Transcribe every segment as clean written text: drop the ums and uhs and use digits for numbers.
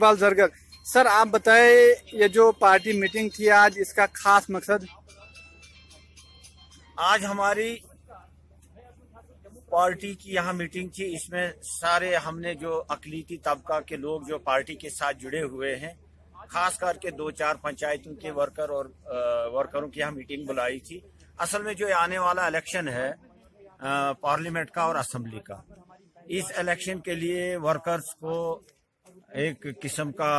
Iqbal Zargar sir, आप बताएं ये जो पार्टी मीटिंग थी आज, इसका खास मकसद? आज हमारी पार्टी की यहाँ मीटिंग थी। इसमें सारे हमने जो अकलीती तबका के लोग जो पार्टी के साथ जुड़े हुए हैं, खास करके 2-4 पंचायतों के वर्करों की यहाँ मीटिंग बुलाई थी। असल में जो आने वाला इलेक्शन है पार्लियामेंट का और असेंबली का, इस इलेक्शन के लिए वर्कर्स को एक किस्म का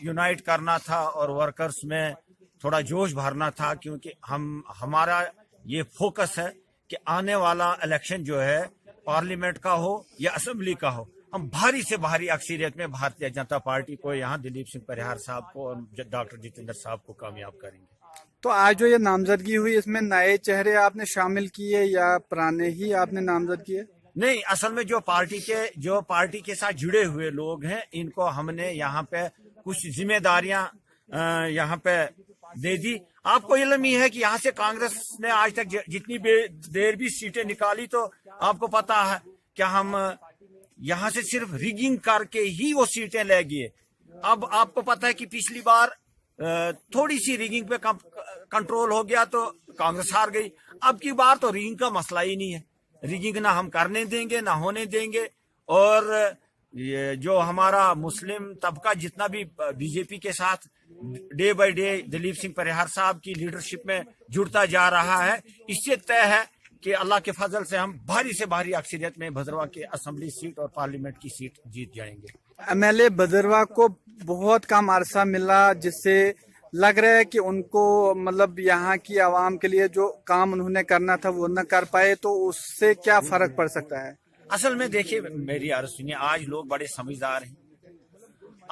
यूनाइट करना था और वर्कर्स में थोड़ा जोश भरना था, क्योंकि हमारा ये फोकस है कि आने वाला इलेक्शन जो है पार्लियामेंट का हो या असेंबली का हो, हम भारी से भारी अक्सरियत में भारतीय जनता पार्टी को, यहाँ दिलीप सिंह परिहार साहब को और डॉक्टर जितेंद्र साहब को कामयाब करेंगे। तो आज जो ये नामजदगी हुई, इसमें नए चेहरे आपने शामिल किए या पुराने ही आपने नामजद किए? नहीं, असल में जो पार्टी के साथ जुड़े हुए लोग हैं, इनको हमने यहाँ पे कुछ जिम्मेदारियां यहाँ पे दे दी। आपको इल्म ही है कि यहाँ से कांग्रेस ने आज तक जितनी देर भी सीटें निकाली, तो आपको पता है कि हम यहाँ से सिर्फ रिगिंग करके ही वो सीटें ले गए। अब आपको पता है कि पिछली बार थोड़ी सी रिगिंग पे कंट्रोल हो गया तो कांग्रेस हार गई। अब की बार तो रिगिंग का मसला ही नहीं है, रिगिंग ना हम करने देंगे ना होने देंगे। और ये जो हमारा मुस्लिम तबका जितना भी बीजेपी के साथ day by day Dilip Singh Parihar साहब की लीडरशिप में जुड़ता जा रहा है, इससे तय है कि अल्लाह के फजल से हम भारी से भारी अक्सरियत में भदरवा के असेंबली सीट और पार्लियामेंट की सीट जीत जाएंगे। एमएलए भदरवा को बहुत कम अरसा मिला, जिससे लग रहा है कि उनको मतलब यहाँ की आवाम के लिए जो काम उन्होंने करना था वो न कर पाए, तो उससे क्या फर्क पड़ सकता है? असल में देखिए, मेरी अर्ज सुनिए, आज लोग बड़े समझदार हैं।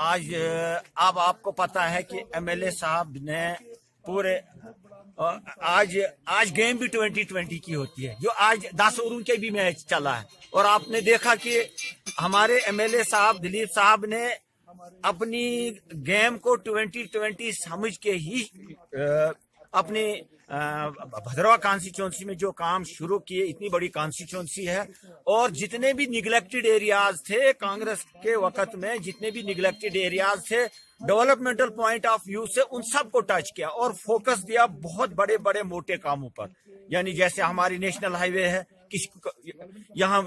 आज अब आपको पता है कि एमएलए साहब ने पूरे आज गेम भी 2020 की होती है, जो आज 10 ओवरों के भी मैच चला है। और आपने देखा कि हमारे एमएलए साहब दिलीप साहब ने अपनी गेम को 2020 समझ के ही अपने भदरवा कॉन्स्टिट्यूंसी में जो काम शुरू किए। इतनी बड़ी कॉन्स्टिट्यूंसी है और जितने भी निगलेक्टेड एरियाज थे कांग्रेस के वक्त में, जितने भी निगलेक्टेड एरियाज थे, डेवलपमेंटल पॉइंट ऑफ व्यू से उन सबको टच किया और फोकस दिया बहुत बड़े बड़े मोटे कामों पर। यानी जैसे हमारी नेशनल हाईवे है, यहाँ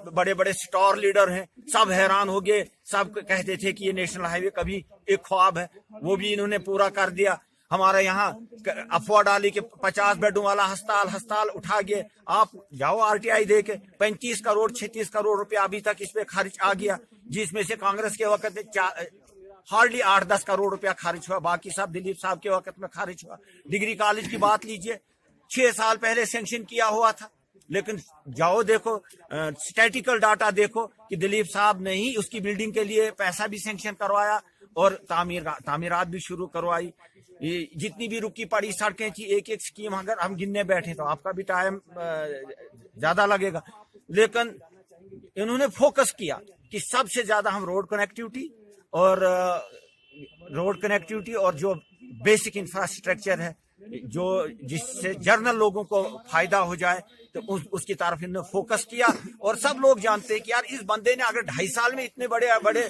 बड़े बड़े स्टार लीडर हैं, सब हैरान हो गए, सब कहते थे कि ये नेशनल हाईवे कभी एक ख्वाब है, वो भी इन्होंने पूरा कर दिया। हमारा यहाँ अफवाह डाली कि 50 बेडों वाला हस्पताल उठा गए। आप जाओ आरटीआई दे के 35 करोड़ 36 करोड़ रुपया अभी तक इस पे खर्च आ गया, जिसमें से कांग्रेस के वक्त में हार्डली 8-10 करोड़ रुपया खर्च हुआ, बाकी सब दिलीप साहब के वक्त में खर्च हुआ। डिग्री कॉलेज की बात लीजिए, 6 साल पहले सैंक्शन किया हुआ था, लेकिन जाओ देखो स्टैटिकल डाटा देखो कि दिलीप साहब ने ही उसकी बिल्डिंग के लिए पैसा भी सैंक्शन करवाया और तामीरात भी शुरू करवाई। जितनी भी रुकी पड़ी सड़कें थी, एक एक स्कीम अगर हम गिनने बैठे तो आपका भी टाइम ज्यादा लगेगा, लेकिन इन्होंने फोकस किया कि सबसे ज्यादा हम रोड कनेक्टिविटी और जो बेसिक इंफ्रास्ट्रक्चर है, जो जिससे जनरल लोगों को फायदा हो जाए, तो उसकी तरफ इन्होंने फोकस किया। और सब लोग जानते हैं कि यार इस बंदे ने अगर 2.5 साल में इतने बड़े बड़े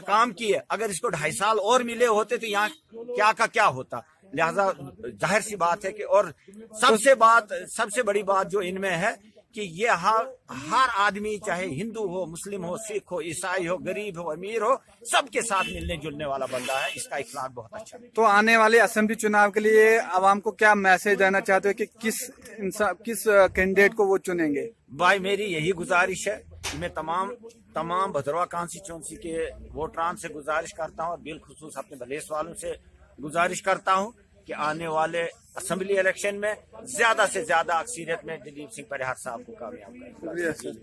काम किए, अगर इसको 2.5 साल और मिले होते तो यहाँ क्या का क्या होता। लिहाजा जाहिर सी बात है कि, और सबसे बड़ी बात जो इनमें है कि ये हर आदमी, चाहे हिंदू हो, मुस्लिम हो, सिख हो, ईसाई हो, गरीब हो, अमीर हो, सबके साथ मिलने जुलने वाला बंदा है। इसका इखलाक बहुत अच्छा है। तो आने वाले असेंबली चुनाव के लिए आवाम को क्या मैसेज देना चाहते हो कि किस कैंडिडेट को वो चुनेंगे? भाई मेरी यही गुजारिश है कि मैं तमाम भदरवा कॉन्स्टिट्यूंसी के वोटरान से गुजारिश करता हूँ और बिलखुसूस अपने बलेस वालों से गुजारिश करता हूँ कि आने वाले असेंबली इलेक्शन में ज्यादा से ज्यादा अक्सरियत में दिलीप सिंह परिहार साहब को कामयाब करें।